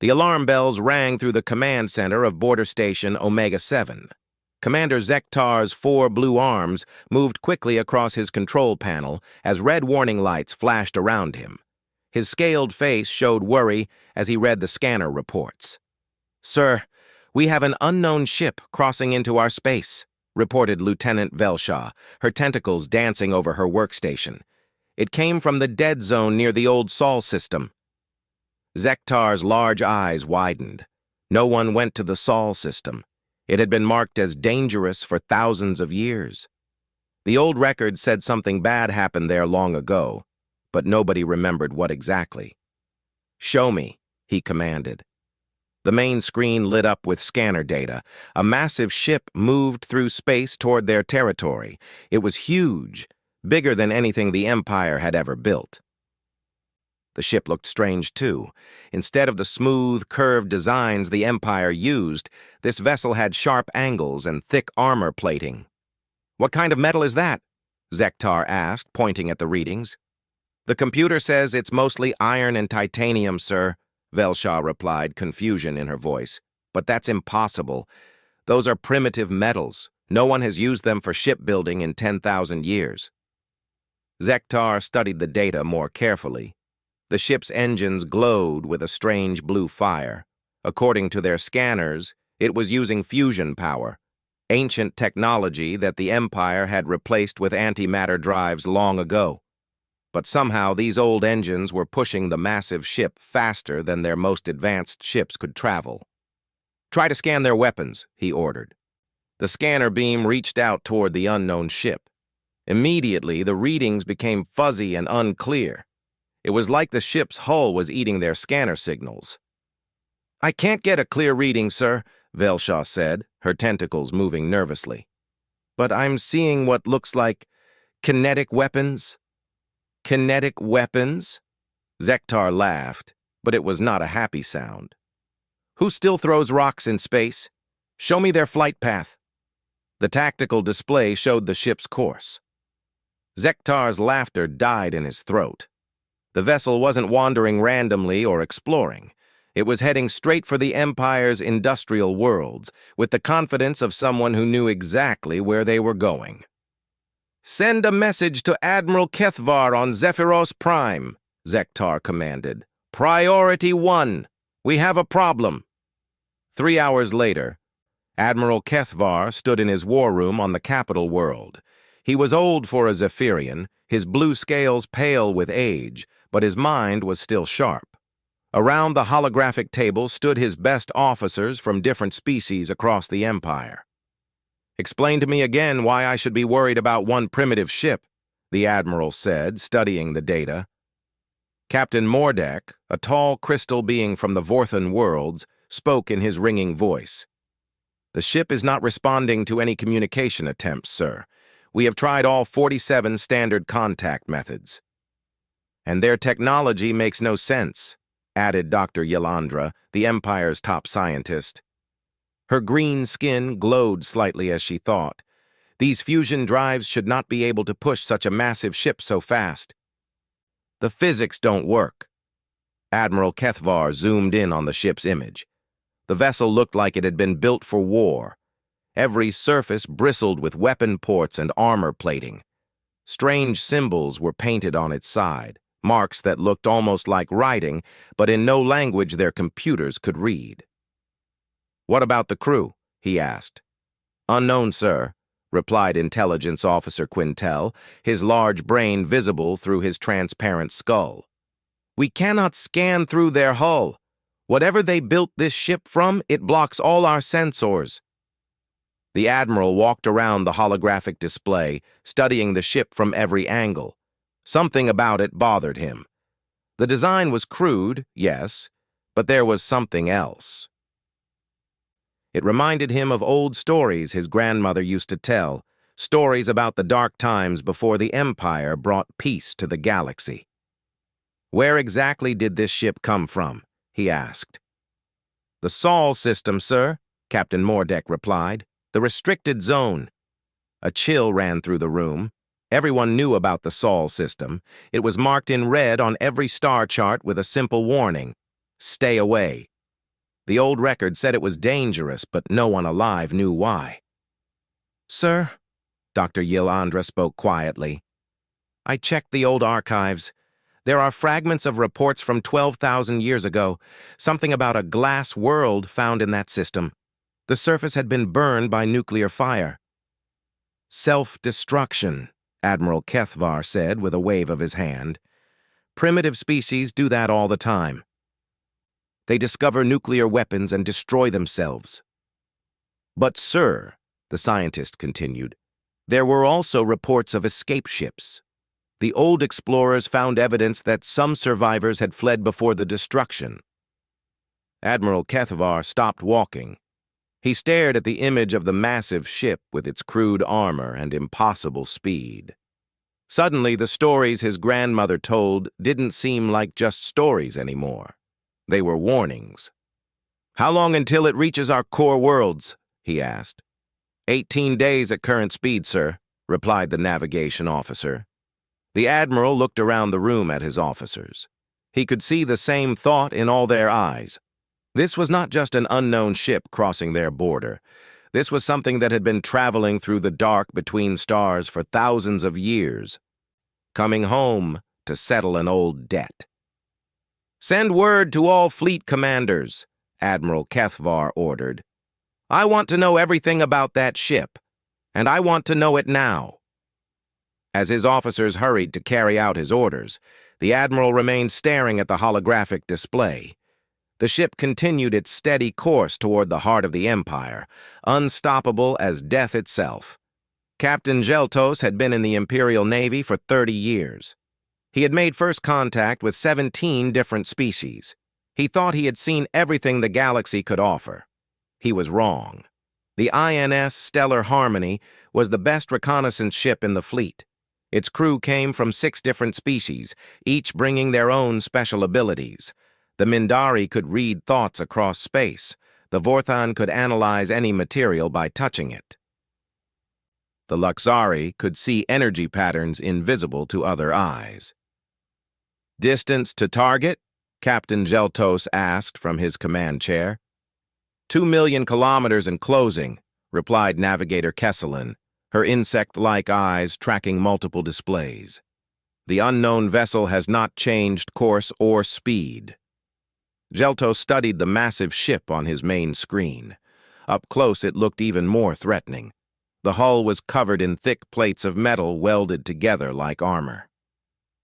The alarm bells rang through the command center of Border Station Omega-7. Commander Zektar's 4 blue arms moved quickly across his control panel as red warning lights flashed around him. His scaled face showed worry as he read the scanner reports. "Sir, we have an unknown ship crossing into our space," reported Lieutenant Velshaw, her tentacles dancing over her workstation. "It came from the dead zone near the old Sol system." Zektar's large eyes widened. No one went to the Sol system. It had been marked as dangerous for thousands of years. The old record said something bad happened there long ago, but nobody remembered what exactly. "Show me," he commanded. The main screen lit up with scanner data. A massive ship moved through space toward their territory. It was huge, bigger than anything the Empire had ever built. The ship looked strange, too. Instead of the smooth, curved designs the Empire used, this vessel had sharp angles and thick armor plating. "What kind of metal is that?" Zektar asked, pointing at the readings. "The computer says it's mostly iron and titanium, sir," Velshaw replied, confusion in her voice. "But that's impossible. Those are primitive metals. No one has used them for shipbuilding in 10,000 years. Zektar studied the data more carefully. The ship's engines glowed with a strange blue fire. According to their scanners, it was using fusion power, ancient technology that the Empire had replaced with antimatter drives long ago. But somehow these old engines were pushing the massive ship faster than their most advanced ships could travel. "Try to scan their weapons," he ordered. The scanner beam reached out toward the unknown ship. Immediately, the readings became fuzzy and unclear. It was like the ship's hull was eating their scanner signals. "I can't get a clear reading, sir," Velshaw said, her tentacles moving nervously. "But I'm seeing what looks like kinetic weapons." "Kinetic weapons?" Zektar laughed, but it was not a happy sound. "Who still throws rocks in space? Show me their flight path." The tactical display showed the ship's course. Zektar's laughter died in his throat. The vessel wasn't wandering randomly or exploring. It was heading straight for the Empire's industrial worlds, with the confidence of someone who knew exactly where they were going. "Send a message to Admiral Kethvar on Zephyros Prime," Zektar commanded. "Priority 1. We have a problem." 3 hours later, Admiral Kethvar stood in his war room on the capital world. He was old for a Zephyrian, his blue scales pale with age, but his mind was still sharp. Around the holographic table stood his best officers from different species across the Empire. "Explain to me again why I should be worried about one primitive ship," the Admiral said, studying the data. Captain Mordek, a tall crystal being from the Vorthan worlds, spoke in his ringing voice. "The ship is not responding to any communication attempts, sir. We have tried all 47 standard contact methods." "And their technology makes no sense," added Dr. Yelandra, the Empire's top scientist. Her green skin glowed slightly as she thought. These fusion drives should not be able to push such a massive ship so fast. "The physics don't work." Admiral Kethvar zoomed in on the ship's image. The vessel looked like it had been built for war. Every surface bristled with weapon ports and armor plating. Strange symbols were painted on its side, marks that looked almost like writing, but in no language their computers could read. "What about the crew?" he asked. "Unknown, sir," replied Intelligence Officer Quintel, his large brain visible through his transparent skull. "We cannot scan through their hull. Whatever they built this ship from, it blocks all our sensors." The Admiral walked around the holographic display, studying the ship from every angle. Something about it bothered him. The design was crude, yes, but there was something else. It reminded him of old stories his grandmother used to tell, stories about the dark times before the Empire brought peace to the galaxy. "Where exactly did this ship come from?" he asked. "The Sol system, sir," Captain Mordek replied. "The restricted zone." A chill ran through the room. Everyone knew about the Sol system. It was marked in red on every star chart with a simple warning: "Stay away." The old record said it was dangerous, but no one alive knew why. "Sir," Dr. Yilandra spoke quietly, "I checked the old archives. There are fragments of reports from 12,000 years ago, something about a glass world found in that system. The surface had been burned by nuclear fire." "Self-destruction," Admiral Kethvar said with a wave of his hand. "Primitive species do that all the time. They discover nuclear weapons and destroy themselves." "But, sir," the scientist continued, "there were also reports of escape ships. The old explorers found evidence that some survivors had fled before the destruction." Admiral Kethvar stopped walking. He stared at the image of the massive ship with its crude armor and impossible speed. Suddenly, the stories his grandmother told didn't seem like just stories anymore. They were warnings. "How long until it reaches our core worlds?" he asked. 18 days at current speed, sir," replied the navigation officer. The admiral looked around the room at his officers. He could see the same thought in all their eyes. This was not just an unknown ship crossing their border. This was something that had been traveling through the dark between stars for thousands of years, coming home to settle an old debt. "Send word to all fleet commanders," Admiral Kethvar ordered. "I want to know everything about that ship, and I want to know it now." As his officers hurried to carry out his orders, the admiral remained staring at the holographic display. The ship continued its steady course toward the heart of the Empire, unstoppable as death itself. Captain Geltos had been in the Imperial Navy for 30 years. He had made first contact with 17 different species. He thought he had seen everything the galaxy could offer. He was wrong. The INS Stellar Harmony was the best reconnaissance ship in the fleet. Its crew came from 6 different species, each bringing their own special abilities. The Mindari could read thoughts across space. The Vorthan could analyze any material by touching it. The Luxari could see energy patterns invisible to other eyes. "Distance to target?" Captain Geltos asked from his command chair. 2 million kilometers and closing," replied Navigator Kesselin, her insect-like eyes tracking multiple displays. "The unknown vessel has not changed course or speed." Geltos studied the massive ship on his main screen. Up close, it looked even more threatening. The hull was covered in thick plates of metal welded together like armor.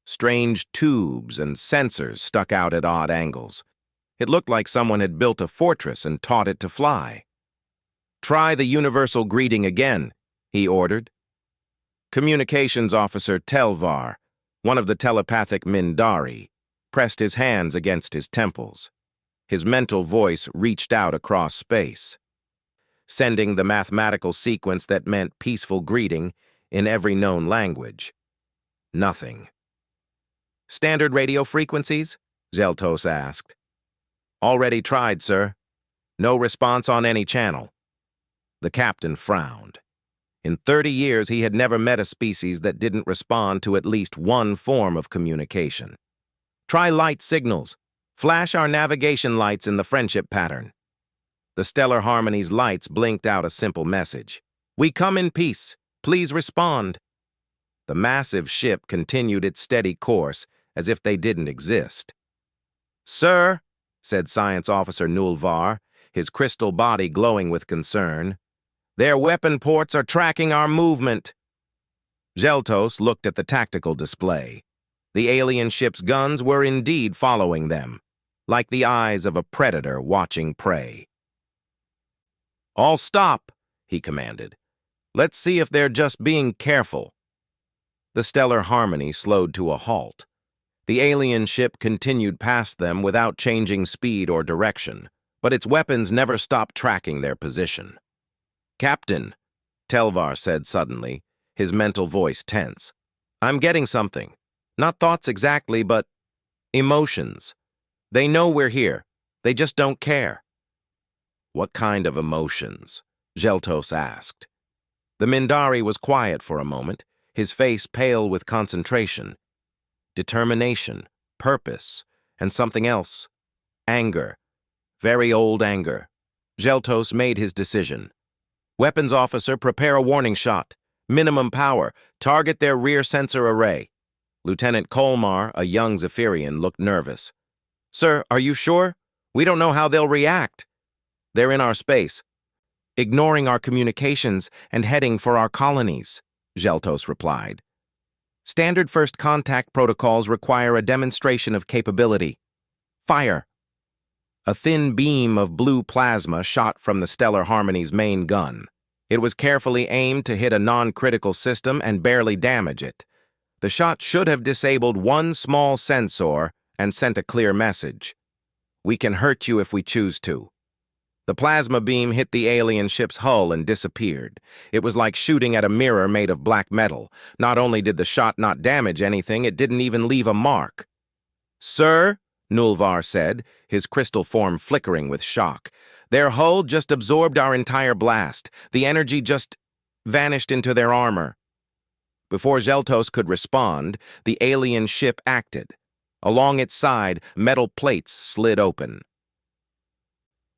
Strange tubes and sensors stuck out at odd angles. It looked like someone had built a fortress and taught it to fly. "Try the universal greeting again," he ordered. Communications Officer Telvar, one of the telepathic Mindari, pressed his hands against his temples. His mental voice reached out across space, sending the mathematical sequence that meant peaceful greeting in every known language. Nothing. "Standard radio frequencies?" Geltos asked. "Already tried, sir. No response on any channel." The captain frowned. In 30 years, he had never met a species that didn't respond to at least one form of communication. "Try light signals. Flash our navigation lights in the friendship pattern." The Stellar Harmony's lights blinked out a simple message. "We come in peace. Please respond." The massive ship continued its steady course as if they didn't exist. "Sir," said Science Officer Nulvar, his crystal body glowing with concern, "their weapon ports are tracking our movement." Geltos looked at the tactical display. The alien ship's guns were indeed following them, like the eyes of a predator watching prey. "All stop," he commanded. "Let's see if they're just being careful." The Stellar Harmony slowed to a halt. The alien ship continued past them without changing speed or direction, but its weapons never stopped tracking their position. "Captain," Telvar said suddenly, his mental voice tense, "I'm getting something. Not thoughts exactly, but emotions. They know we're here. They just don't care." "What kind of emotions?" Geltos asked. The Mindari was quiet for a moment, his face pale with concentration. Determination, purpose, and something else. Anger. Very old anger. Zeltos made his decision. Weapons officer, prepare a warning shot. Minimum power. Target their rear sensor array. Lieutenant Colmar, a young Zephyrian, looked nervous. Sir, are you sure? We don't know how they'll react. They're in our space, ignoring our communications and heading for our colonies, Zeltos replied. Standard first contact protocols require a demonstration of capability. Fire. A thin beam of blue plasma shot from the Stellar Harmony's main gun. It was carefully aimed to hit a non-critical system and barely damage it. The shot should have disabled one small sensor and sent a clear message. We can hurt you if we choose to. The plasma beam hit the alien ship's hull and disappeared. It was like shooting at a mirror made of black metal. Not only did the shot not damage anything, it didn't even leave a mark. Sir, Nulvar said, his crystal form flickering with shock. Their hull just absorbed our entire blast. The energy just vanished into their armor. Before Zeltos could respond, the alien ship acted. Along its side, metal plates slid open.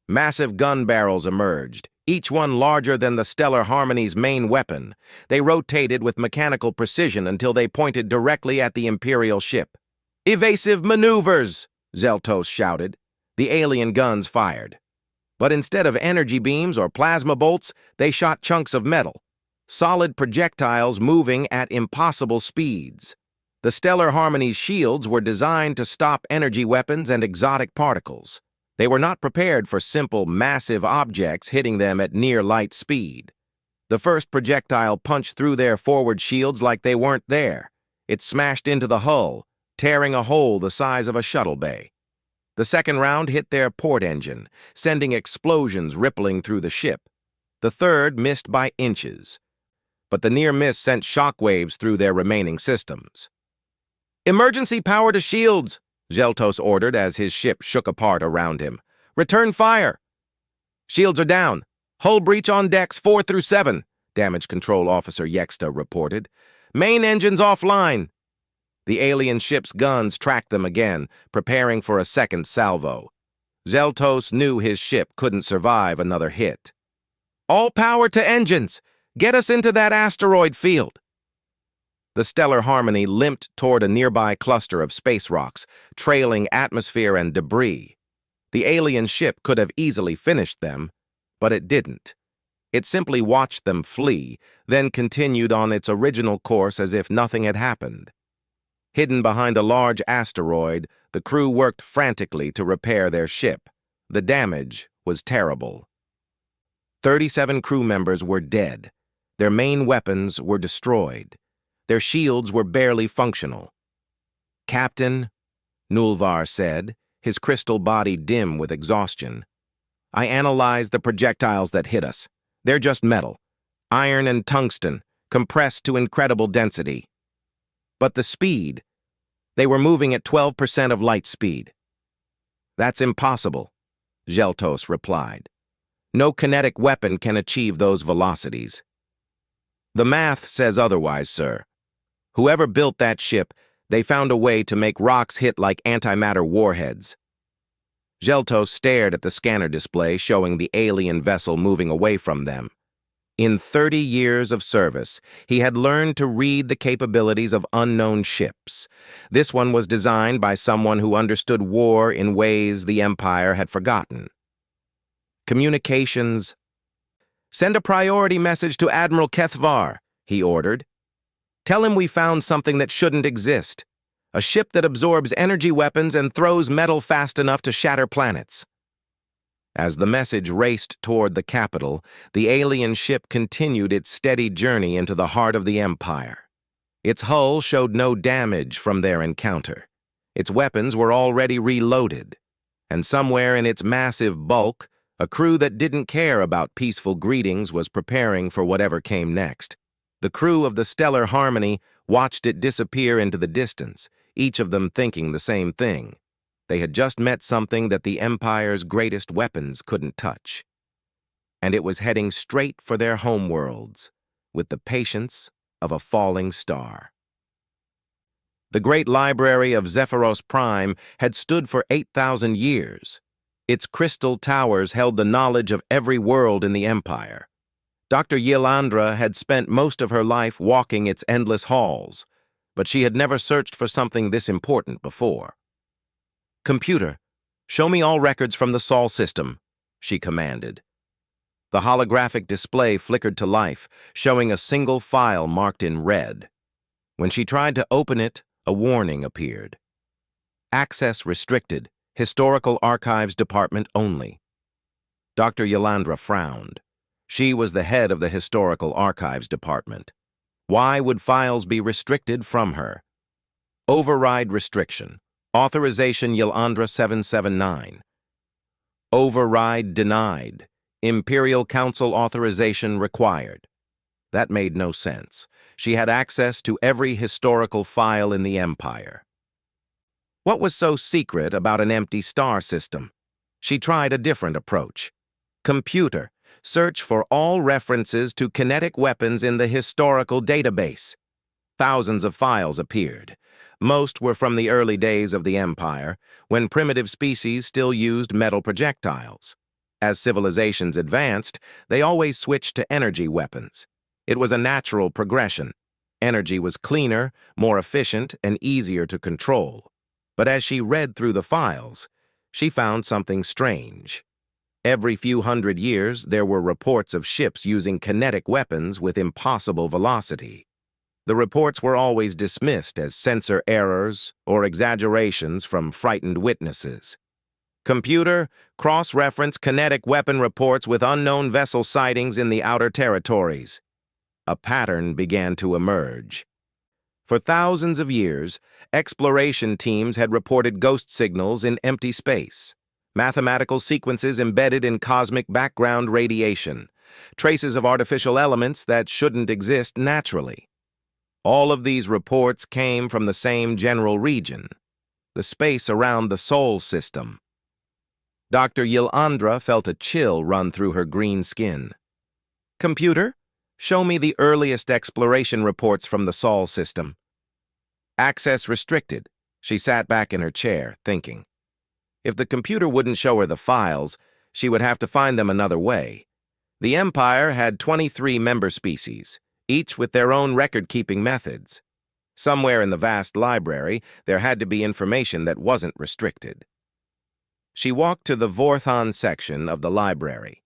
Massive gun barrels emerged, each one larger than the Stellar Harmony's main weapon. They rotated with mechanical precision until they pointed directly at the Imperial ship. Evasive maneuvers! Zeltos shouted. The alien guns fired. But instead of energy beams or plasma bolts, they shot chunks of metal. Solid projectiles moving at impossible speeds. The Stellar Harmony's shields were designed to stop energy weapons and exotic particles. They were not prepared for simple, massive objects hitting them at near light speed. The first projectile punched through their forward shields like they weren't there. It smashed into the hull, tearing a hole the size of a shuttle bay. The second round hit their port engine, sending explosions rippling through the ship. The third missed by inches. But the near miss sent shockwaves through their remaining systems. Emergency power to shields! Zeltos ordered as his ship shook apart around him. Return fire! Shields are down. Hull breach on decks 4 through 7, Damage Control Officer Yexta reported. Main engines offline. The alien ship's guns tracked them again, preparing for a second salvo. Zeltos knew his ship couldn't survive another hit. All power to engines! Get us into that asteroid field! The Stellar Harmony limped toward a nearby cluster of space rocks, trailing atmosphere and debris. The alien ship could have easily finished them, but it didn't. It simply watched them flee, then continued on its original course as if nothing had happened. Hidden behind a large asteroid, the crew worked frantically to repair their ship. The damage was terrible. 37 crew members were dead. Their main weapons were destroyed. Their shields were barely functional. Captain, Nulvar said, his crystal body dim with exhaustion. I analyzed the projectiles that hit us. They're just metal. Iron and tungsten, compressed to incredible density. But the speed, they were moving at 12% of light speed. That's impossible, Zeltos replied. No kinetic weapon can achieve those velocities. The math says otherwise, sir. Whoever built that ship, they found a way to make rocks hit like antimatter warheads. Zeltos stared at the scanner display showing the alien vessel moving away from them. In 30 years of service, he had learned to read the capabilities of unknown ships. This one was designed by someone who understood war in ways the Empire had forgotten. Communications. Send a priority message to Admiral Kethvar, he ordered. Tell him we found something that shouldn't exist. A ship that absorbs energy weapons and throws metal fast enough to shatter planets. As the message raced toward the capital, the alien ship continued its steady journey into the heart of the Empire. Its hull showed no damage from their encounter. Its weapons were already reloaded. And somewhere in its massive bulk, a crew that didn't care about peaceful greetings was preparing for whatever came next. The crew of the Stellar Harmony watched it disappear into the distance, each of them thinking the same thing. They had just met something that the Empire's greatest weapons couldn't touch. And it was heading straight for their homeworlds, with the patience of a falling star. The great library of Zephyros Prime had stood for 8,000 years. Its crystal towers held the knowledge of every world in the Empire. Dr. Yilandra had spent most of her life walking its endless halls, but she had never searched for something this important before. "Computer, show me all records from the Sol system," she commanded. The holographic display flickered to life, showing a single file marked in red. When she tried to open it, a warning appeared. "Access restricted. Historical Archives Department only." Dr. Yilandra frowned. She was the head of the Historical Archives Department. Why would files be restricted from her? Override restriction. Authorization Yilandra 779. Override denied. Imperial Council authorization required. That made no sense. She had access to every historical file in the Empire. What was so secret about an empty star system? She tried a different approach. "Computer, search for all references to kinetic weapons in the historical database." Thousands of files appeared. Most were from the early days of the Empire, when primitive species still used metal projectiles. As civilizations advanced, they always switched to energy weapons. It was a natural progression. Energy was cleaner, more efficient, and easier to control. But as she read through the files, she found something strange. Every few hundred years, there were reports of ships using kinetic weapons with impossible velocity. The reports were always dismissed as censor errors or exaggerations from frightened witnesses. "Computer, cross-reference kinetic weapon reports with unknown vessel sightings in the outer territories." A pattern began to emerge. For thousands of years, exploration teams had reported ghost signals in empty space, mathematical sequences embedded in cosmic background radiation, traces of artificial elements that shouldn't exist naturally. All of these reports came from the same general region, the space around the Sol system. Dr. Yilandra felt a chill run through her green skin. "Computer, show me the earliest exploration reports from the Sol system." Access restricted. She sat back in her chair, thinking. If the computer wouldn't show her the files, she would have to find them another way. The Empire had 23 member species, each with their own record-keeping methods. Somewhere in the vast library, there had to be information that wasn't restricted. She walked to the Vorthon section of the library.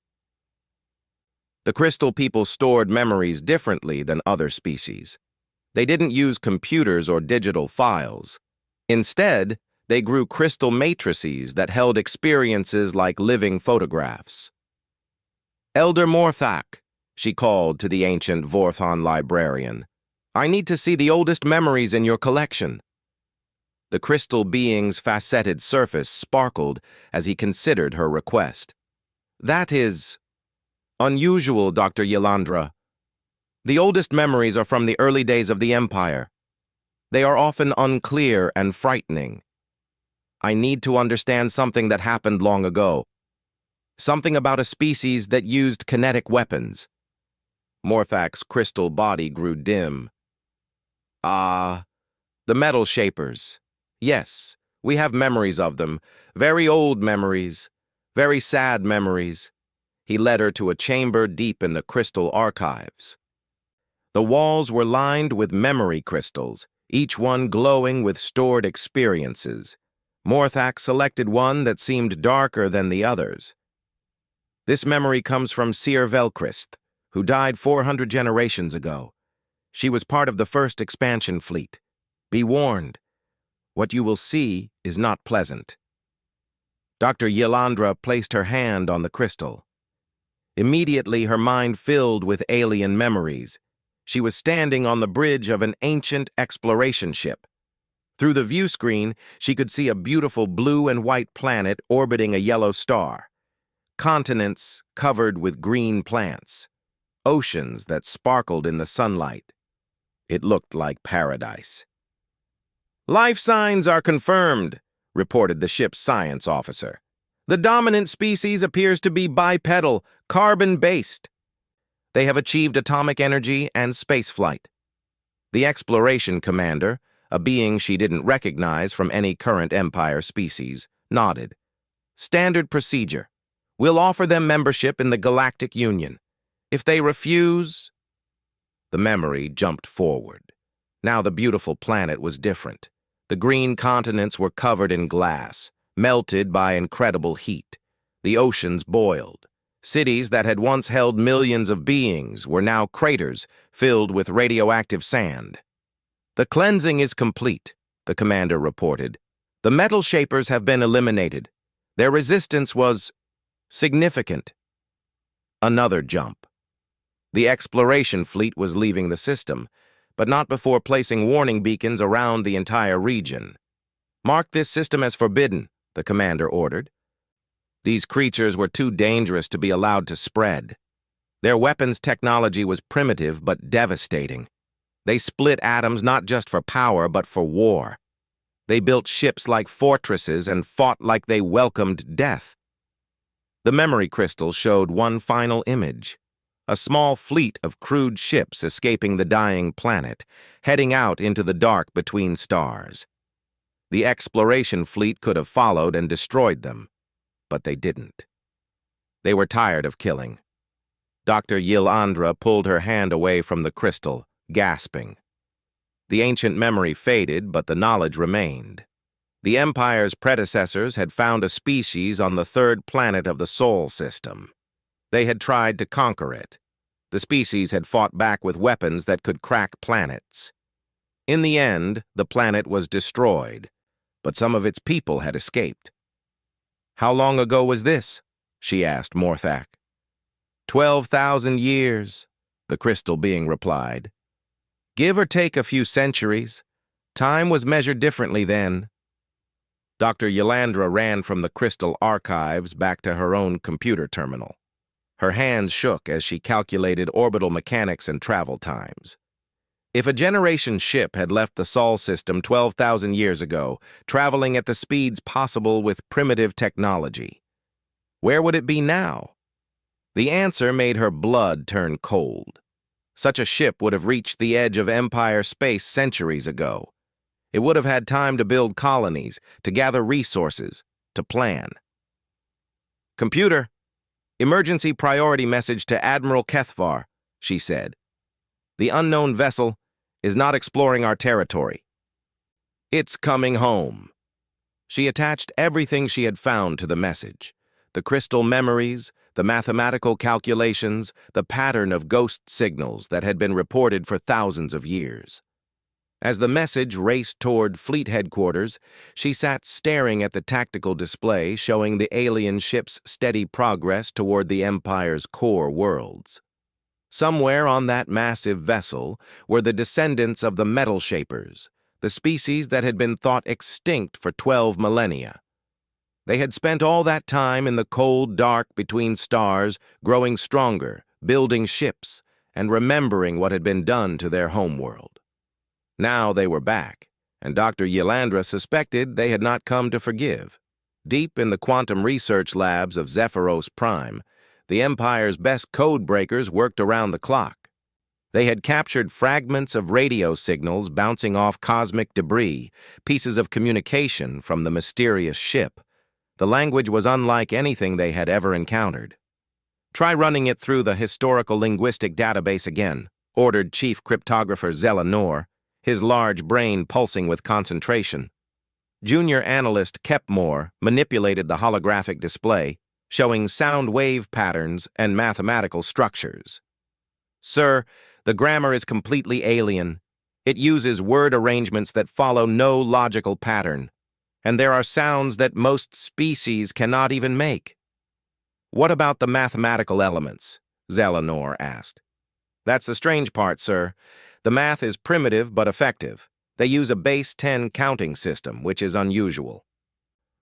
The crystal people stored memories differently than other species. They didn't use computers or digital files. Instead, they grew crystal matrices that held experiences like living photographs. "Elder Morthak," she called to the ancient Vorthon librarian, "I need to see the oldest memories in your collection." The crystal being's faceted surface sparkled as he considered her request. "That is unusual, Dr. Yilandra. The oldest memories are from the early days of the Empire. They are often unclear and frightening. I need to understand something that happened long ago. Something about a species that used kinetic weapons." Morthak's crystal body grew dim. "Ah, the metal shapers. Yes, we have memories of them. Very old memories. Very sad memories." He led her to a chamber deep in the crystal archives. The walls were lined with memory crystals, each one glowing with stored experiences. Morthak selected one that seemed darker than the others. "This memory comes from Seer Velkrist, who died 400 generations ago. She was part of the first expansion fleet. Be warned. What you will see is not pleasant." Dr. Yilandra placed her hand on the crystal. Immediately, her mind filled with alien memories. She was standing on the bridge of an ancient exploration ship. Through the view screen, she could see a beautiful blue and white planet orbiting a yellow star. Continents covered with green plants. Oceans that sparkled in the sunlight. It looked like paradise. "Life signs are confirmed," reported the ship's science officer. "The dominant species appears to be bipedal, carbon-based. They have achieved atomic energy and spaceflight." The exploration commander, a being she didn't recognize from any current Empire species, nodded. Standard procedure. We'll offer them membership in the Galactic Union. If they refuse... The memory jumped forward. Now the beautiful planet was different. The green continents were covered in glass, melted by incredible heat. The oceans boiled. Cities that had once held millions of beings were now craters filled with radioactive sand. The cleansing is complete, the commander reported. The metal shapers have been eliminated. Their resistance was significant. Another jump. The exploration fleet was leaving the system, but not before placing warning beacons around the entire region. Mark this system as forbidden, the commander ordered. These creatures were too dangerous to be allowed to spread. Their weapons technology was primitive but devastating. They split atoms not just for power but for war. They built ships like fortresses and fought like they welcomed death. The memory crystal showed one final image. A small fleet of crude ships escaping the dying planet, heading out into the dark between stars. The exploration fleet could have followed and destroyed them, but they didn't. They were tired of killing. Dr. Yilandra pulled her hand away from the crystal, gasping. The ancient memory faded, but the knowledge remained. The Empire's predecessors had found a species on the third planet of the Sol system. They had tried to conquer it. The species had fought back with weapons that could crack planets. In the end, the planet was destroyed, but some of its people had escaped. "How long ago was this?" she asked Morthak. 12,000 years, the crystal being replied. Give or take a few centuries. Time was measured differently then. Dr. Yilandra ran from the crystal archives back to her own computer terminal. Her hands shook as she calculated orbital mechanics and travel times. If a generation ship had left the Sol system 12,000 years ago, traveling at the speeds possible with primitive technology, where would it be now? The answer made her blood turn cold. Such a ship would have reached the edge of Empire space centuries ago. It would have had time to build colonies, to gather resources, to plan. "Computer, emergency priority message to Admiral Kethvar," she said. "The unknown vessel is not exploring our territory. It's coming home." She attached everything she had found to the message. The crystal memories, the mathematical calculations, the pattern of ghost signals that had been reported for thousands of years. As the message raced toward fleet headquarters, she sat staring at the tactical display showing the alien ship's steady progress toward the Empire's core worlds. Somewhere on that massive vessel were the descendants of the metal shapers, the species that had been thought extinct for 12 millennia. They had spent all that time in the cold dark between stars, growing stronger, building ships, and remembering what had been done to their homeworld. Now they were back, and Dr. Yilandra suspected they had not come to forgive. Deep in the quantum research labs of Zephyros Prime, the Empire's best code breakers worked around the clock. They had captured fragments of radio signals bouncing off cosmic debris, pieces of communication from the mysterious ship. The language was unlike anything they had ever encountered. "Try running it through the historical linguistic database again," ordered Chief Cryptographer Zelanor, his large brain pulsing with concentration. Junior analyst Kepmore manipulated the holographic display, showing sound wave patterns and mathematical structures. "Sir, the grammar is completely alien. It uses word arrangements that follow no logical pattern, and there are sounds that most species cannot even make." "What about the mathematical elements?" Zelanor asked. "That's the strange part, sir. The math is primitive but effective. They use a base 10 counting system, which is unusual.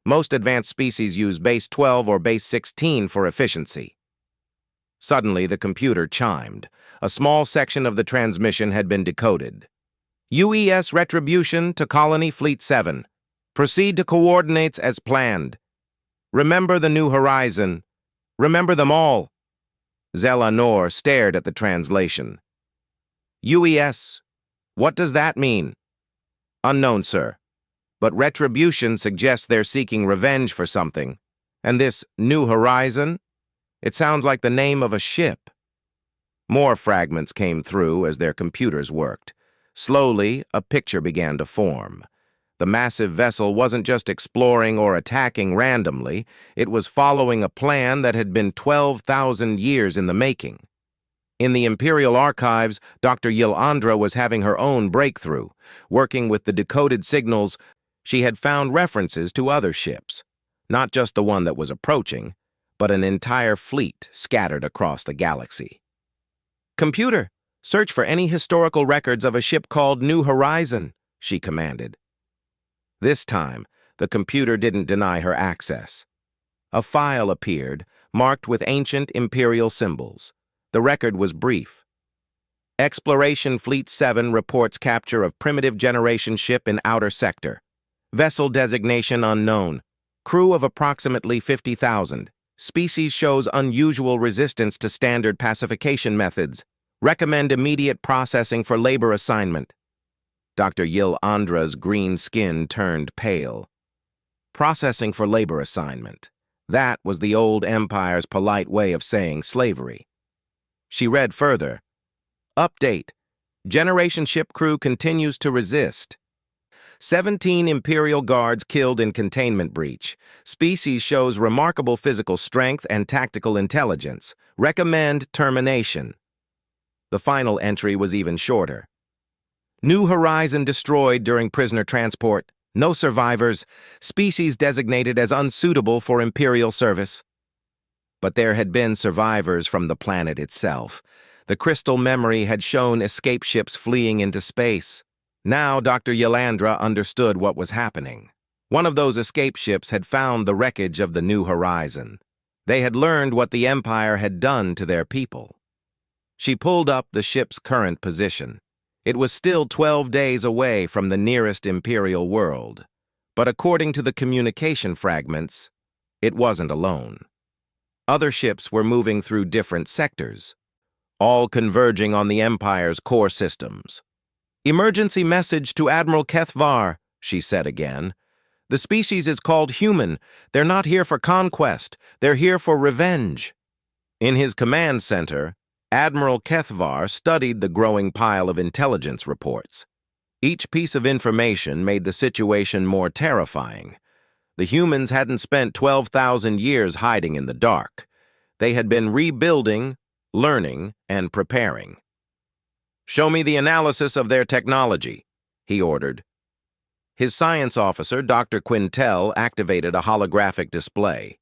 Most advanced species use base 12 or base 16 for efficiency." Suddenly, the computer chimed. A small section of the transmission had been decoded. "UES retribution to Colony Fleet 7. Proceed to coordinates as planned. Remember the New Horizon. Remember them all." Zelanor stared at the translation. "UES, what does that mean?" "Unknown, sir. But retribution suggests they're seeking revenge for something. And this New Horizon? It sounds like the name of a ship. More fragments came through as their computers worked. Slowly, a picture began to form. The massive vessel wasn't just exploring or attacking randomly, it was following a plan that had been 12,000 years in the making. In the Imperial Archives, Dr. Yilandra was having her own breakthrough. Working with the decoded signals, she had found references to other ships. Not just the one that was approaching, but an entire fleet scattered across the galaxy. "Computer, search for any historical records of a ship called New Horizon," she commanded. This time, the computer didn't deny her access. A file appeared, marked with ancient Imperial symbols. The record was brief. Exploration Fleet 7 reports capture of primitive generation ship in outer sector. Vessel designation unknown. Crew of approximately 50,000. Species shows unusual resistance to standard pacification methods. Recommend immediate processing for labor assignment. Dr. Yilandra's green skin turned pale. Processing for labor assignment. That was the old Empire's polite way of saying slavery. She read further. Update. Generation ship crew continues to resist. 17 Imperial guards killed in containment breach. Species shows remarkable physical strength and tactical intelligence. Recommend termination. The final entry was even shorter. New Horizon destroyed during prisoner transport. No survivors. Species designated as unsuitable for Imperial service. But there had been survivors from the planet itself. The crystal memory had shown escape ships fleeing into space. Now Dr. Yilandra understood what was happening. One of those escape ships had found the wreckage of the New Horizon. They had learned what the Empire had done to their people. She pulled up the ship's current position. It was still 12 days away from the nearest Imperial world. But according to the communication fragments, it wasn't alone. Other ships were moving through different sectors, all converging on the Empire's core systems. "Emergency message to Admiral Kethvar," she said again. "The species is called human. They're not here for conquest. They're here for revenge." In his command center, Admiral Kethvar studied the growing pile of intelligence reports. Each piece of information made the situation more terrifying. The humans hadn't spent 12,000 years hiding in the dark. They had been rebuilding, learning, and preparing. "Show me the analysis of their technology," he ordered. His science officer, Dr. Quintel, activated a holographic display.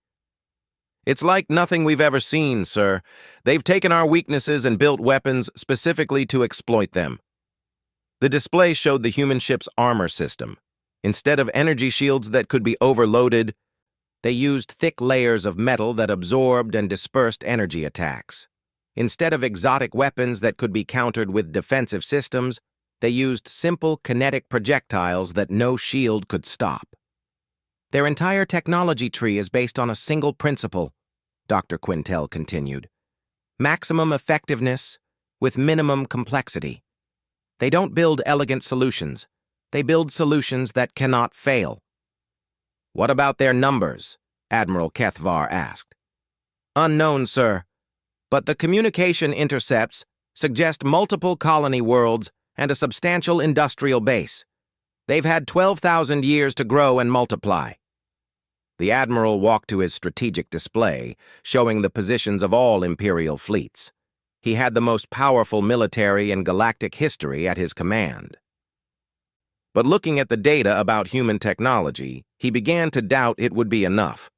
"It's like nothing we've ever seen, sir. They've taken our weaknesses and built weapons specifically to exploit them." The display showed the human ship's armor system. Instead of energy shields that could be overloaded, they used thick layers of metal that absorbed and dispersed energy attacks. Instead of exotic weapons that could be countered with defensive systems, they used simple kinetic projectiles that no shield could stop. "Their entire technology tree is based on a single principle," Dr. Quintel continued. "Maximum effectiveness with minimum complexity. They don't build elegant solutions. They build solutions that cannot fail." "What about their numbers?" Admiral Kethvar asked. "Unknown, sir. But the communication intercepts suggest multiple colony worlds and a substantial industrial base. They've had 12,000 years to grow and multiply." The Admiral walked to his strategic display, showing the positions of all Imperial fleets. He had the most powerful military in galactic history at his command. But looking at the data about human technology, he began to doubt it would be enough.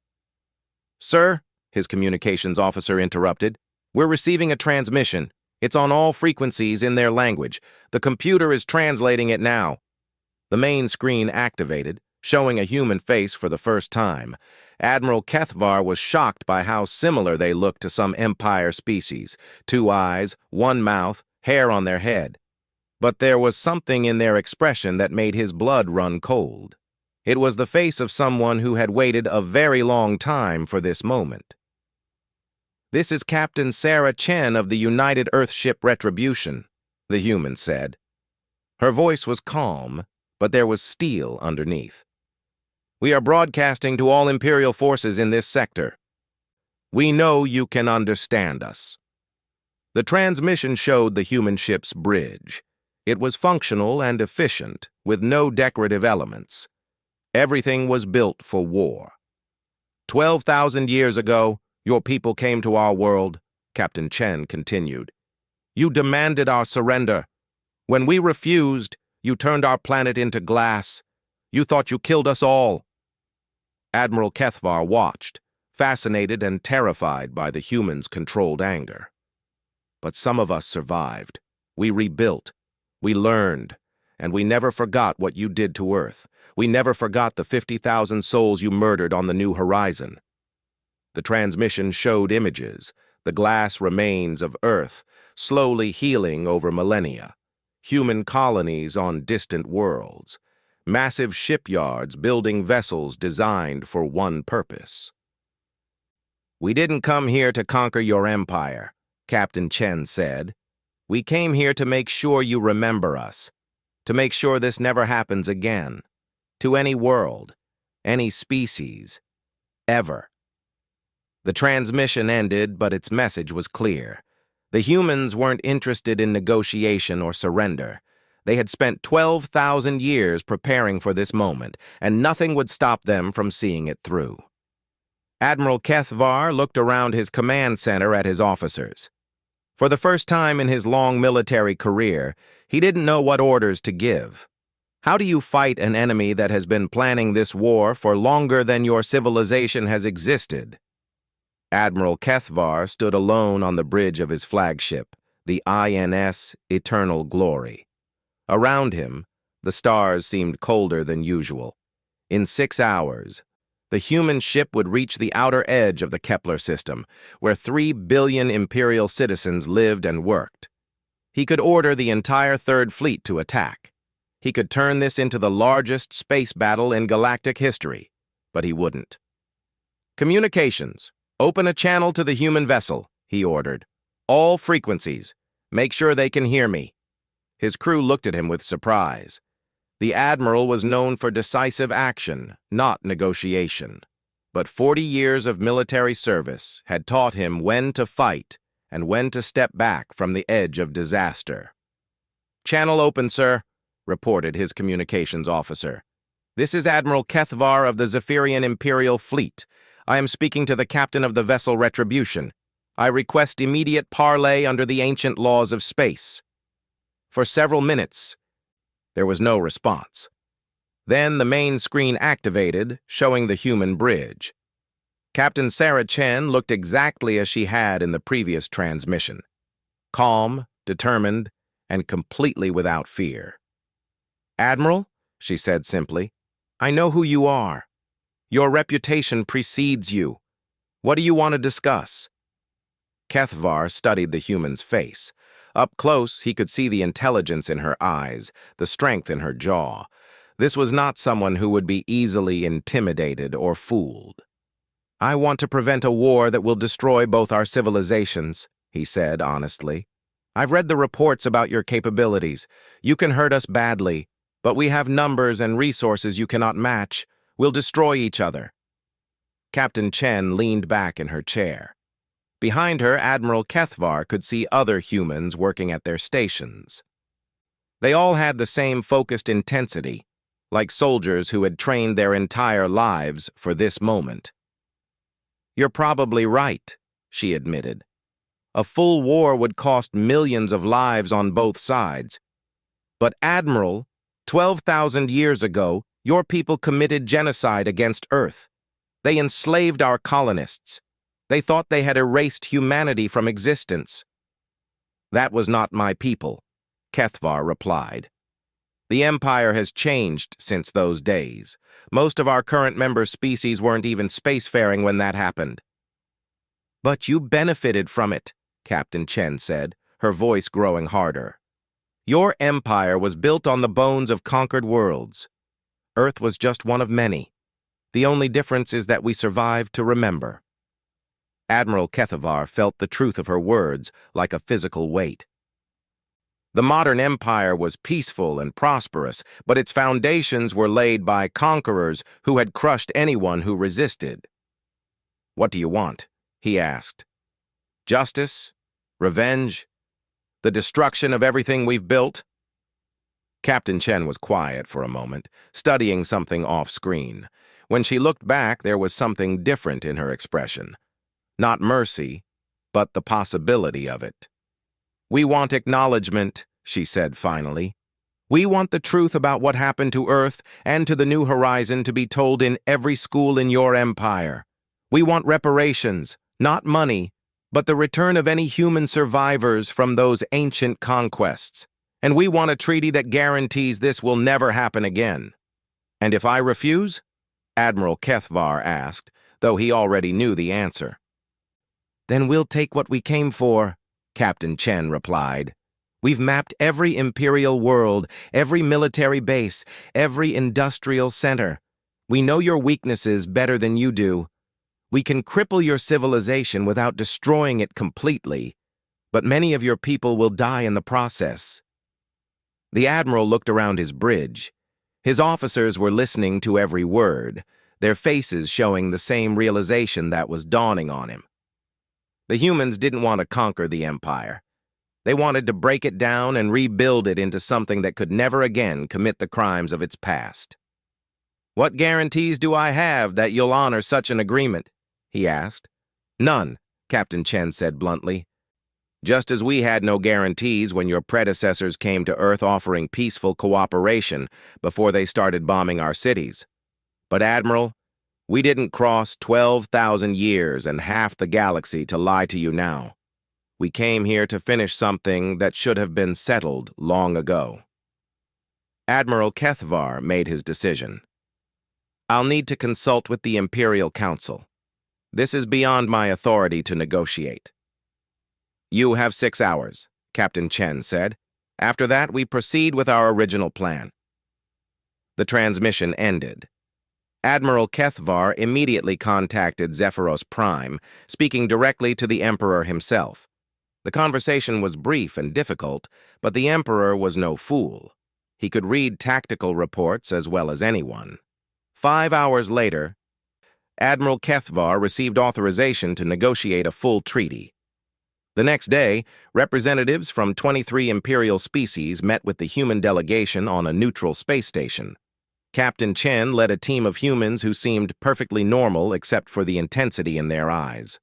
"Sir," his communications officer interrupted, "we're receiving a transmission. It's on all frequencies in their language. The computer is translating it now." The main screen activated, showing a human face for the first time. Admiral Kethvar was shocked by how similar they looked to some Empire species. 2 eyes, 1 mouth, hair on their head. But there was something in their expression that made his blood run cold. It was the face of someone who had waited a very long time for this moment. "This is Captain Sarah Chen of the United Earthship Retribution," the human said. Her voice was calm, but there was steel underneath. We are broadcasting to all Imperial forces in this sector. We know you can understand us. The transmission showed the human ship's bridge. It was functional and efficient, with no decorative elements. Everything was built for war. 12,000 years ago, your people came to our world, Captain Chen continued. You demanded our surrender. When we refused, you turned our planet into glass. You thought you killed us all. Admiral Kethvar watched, fascinated and terrified by the humans' controlled anger. But some of us survived. We rebuilt. We learned. And we never forgot what you did to Earth. We never forgot the 50,000 souls you murdered on the New Horizon. The transmission showed images, the glass remains of Earth, slowly healing over millennia. Human colonies on distant worlds. Massive shipyards building vessels designed for one purpose. We didn't come here to conquer your empire, Captain Chen said. We came here to make sure you remember us, to make sure this never happens again, to any world, any species, ever. The transmission ended, but its message was clear. The humans weren't interested in negotiation or surrender. They had spent 12,000 years preparing for this moment, and nothing would stop them from seeing it through. Admiral Kethvar looked around his command center at his officers. For the first time in his long military career, he didn't know what orders to give. How do you fight an enemy that has been planning this war for longer than your civilization has existed? Admiral Kethvar stood alone on the bridge of his flagship, the INS Eternal Glory. Around him, the stars seemed colder than usual. In 6 hours, the human ship would reach the outer edge of the Kepler system, where 3 billion Imperial citizens lived and worked. He could order the entire Third Fleet to attack. He could turn this into the largest space battle in galactic history, but he wouldn't. Communications. Open a channel to the human vessel, he ordered. All frequencies. Make sure they can hear me. His crew looked at him with surprise. The Admiral was known for decisive action, not negotiation. But 40 years of military service had taught him when to fight and when to step back from the edge of disaster. Channel open, sir, reported his communications officer. This is Admiral Kethvar of the Zephyrian Imperial Fleet. I am speaking to the captain of the vessel Retribution. I request immediate parley under the ancient laws of space. For several minutes, there was no response. Then the main screen activated, showing the human bridge. Captain Sarah Chen looked exactly as she had in the previous transmission. Calm, determined, and completely without fear. Admiral, she said simply, I know who you are. Your reputation precedes you. What do you want to discuss? Kethvar studied the human's face. Up close, he could see the intelligence in her eyes, the strength in her jaw. This was not someone who would be easily intimidated or fooled. I want to prevent a war that will destroy both our civilizations, he said honestly. I've read the reports about your capabilities. You can hurt us badly, but we have numbers and resources you cannot match. We'll destroy each other. Captain Chen leaned back in her chair. Behind her, Admiral Kethvar could see other humans working at their stations. They all had the same focused intensity, like soldiers who had trained their entire lives for this moment. You're probably right, she admitted. A full war would cost millions of lives on both sides. But Admiral, 12,000 years ago, your people committed genocide against Earth. They enslaved our colonists. They thought they had erased humanity from existence. That was not my people, Kethvar replied. The Empire has changed since those days. Most of our current member species weren't even spacefaring when that happened. But you benefited from it, Captain Chen said, her voice growing harder. Your empire was built on the bones of conquered worlds. Earth was just one of many. The only difference is that we survived to remember. Admiral Kethvar felt the truth of her words like a physical weight. The modern empire was peaceful and prosperous, but its foundations were laid by conquerors who had crushed anyone who resisted. "What do you want?" he asked. "Justice? Revenge? The destruction of everything we've built?" Captain Chen was quiet for a moment, studying something off-screen. When she looked back, there was something different in her expression. Not mercy, but the possibility of it. "We want acknowledgement," she said finally. "We want the truth about what happened to Earth and to the New Horizon to be told in every school in your empire. We want reparations, not money, but the return of any human survivors from those ancient conquests. And we want a treaty that guarantees this will never happen again." "And if I refuse?" Admiral Kethvar asked, though he already knew the answer. "Then we'll take what we came for," Captain Chen replied. "We've mapped every imperial world, every military base, every industrial center. We know your weaknesses better than you do. We can cripple your civilization without destroying it completely, but many of your people will die in the process." The admiral looked around his bridge. His officers were listening to every word, their faces showing the same realization that was dawning on him. The humans didn't want to conquer the empire. They wanted to break it down and rebuild it into something that could never again commit the crimes of its past. "What guarantees do I have that you'll honor such an agreement?" he asked. "None," Captain Chen said bluntly. "Just as we had no guarantees when your predecessors came to Earth offering peaceful cooperation before they started bombing our cities. But, Admiral, we didn't cross 12,000 years and half the galaxy to lie to you now. We came here to finish something that should have been settled long ago." Admiral Kethvar made his decision. "I'll need to consult with the Imperial Council. This is beyond my authority to negotiate." "You have 6 hours," Captain Chen said. "After that, we proceed with our original plan." The transmission ended. Admiral Kethvar immediately contacted Zephyros Prime, speaking directly to the Emperor himself. The conversation was brief and difficult, but the Emperor was no fool. He could read tactical reports as well as anyone. 5 hours later, Admiral Kethvar received authorization to negotiate a full treaty. The next day, representatives from 23 imperial species met with the human delegation on a neutral space station. Captain Chen led a team of humans who seemed perfectly normal except for the intensity in their eyes.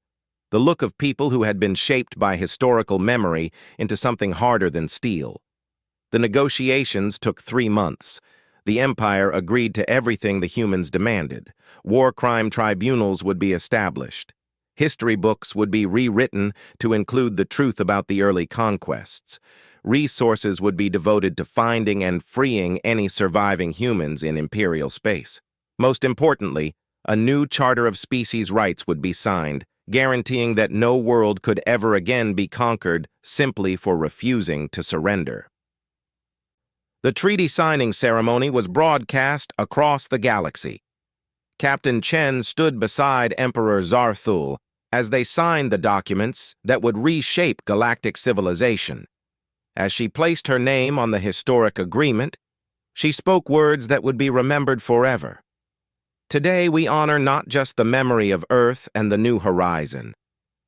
The look of people who had been shaped by historical memory into something harder than steel. The negotiations took 3 months. The Empire agreed to everything the humans demanded. War crime tribunals would be established. History books would be rewritten to include the truth about the early conquests. Resources would be devoted to finding and freeing any surviving humans in imperial space. Most importantly, a new Charter of Species Rights would be signed, guaranteeing that no world could ever again be conquered simply for refusing to surrender. The treaty signing ceremony was broadcast across the galaxy. Captain Chen stood beside Emperor Zarthul as they signed the documents that would reshape galactic civilization. As she placed her name on the historic agreement, she spoke words that would be remembered forever. "Today we honor not just the memory of Earth and the New Horizon,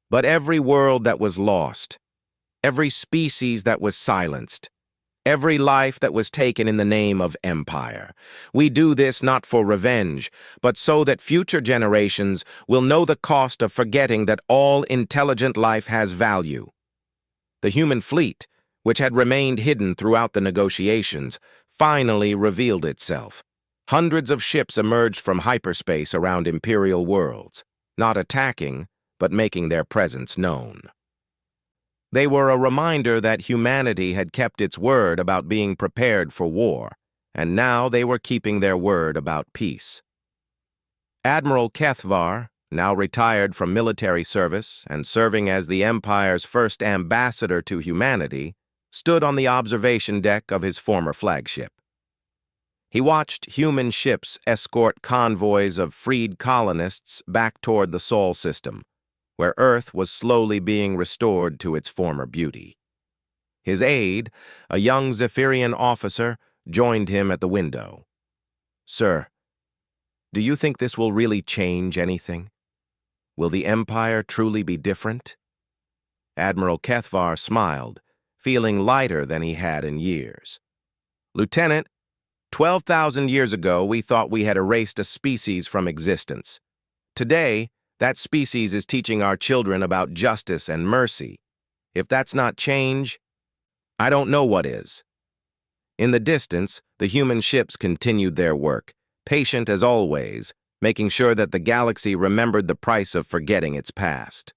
but every world that was lost, every species that was silenced, every life that was taken in the name of empire. We do this not for revenge, but so that future generations will know the cost of forgetting that all intelligent life has value." The human fleet, which had remained hidden throughout the negotiations, finally revealed itself. Hundreds of ships emerged from hyperspace around imperial worlds, not attacking, but making their presence known. They were a reminder that humanity had kept its word about being prepared for war, and now they were keeping their word about peace. Admiral Kethvar, now retired from military service and serving as the Empire's first ambassador to humanity, stood on the observation deck of his former flagship. He watched human ships escort convoys of freed colonists back toward the Sol system, where Earth was slowly being restored to its former beauty. His aide, a young Zephyrian officer, joined him at the window. "Sir, do you think this will really change anything? Will the Empire truly be different?" Admiral Kethvar smiled, feeling lighter than he had in years. "Lieutenant, 12,000 years ago we thought we had erased a species from existence. Today, that species is teaching our children about justice and mercy. If that's not change, I don't know what is." In the distance, the human ships continued their work, patient as always, making sure that the galaxy remembered the price of forgetting its past.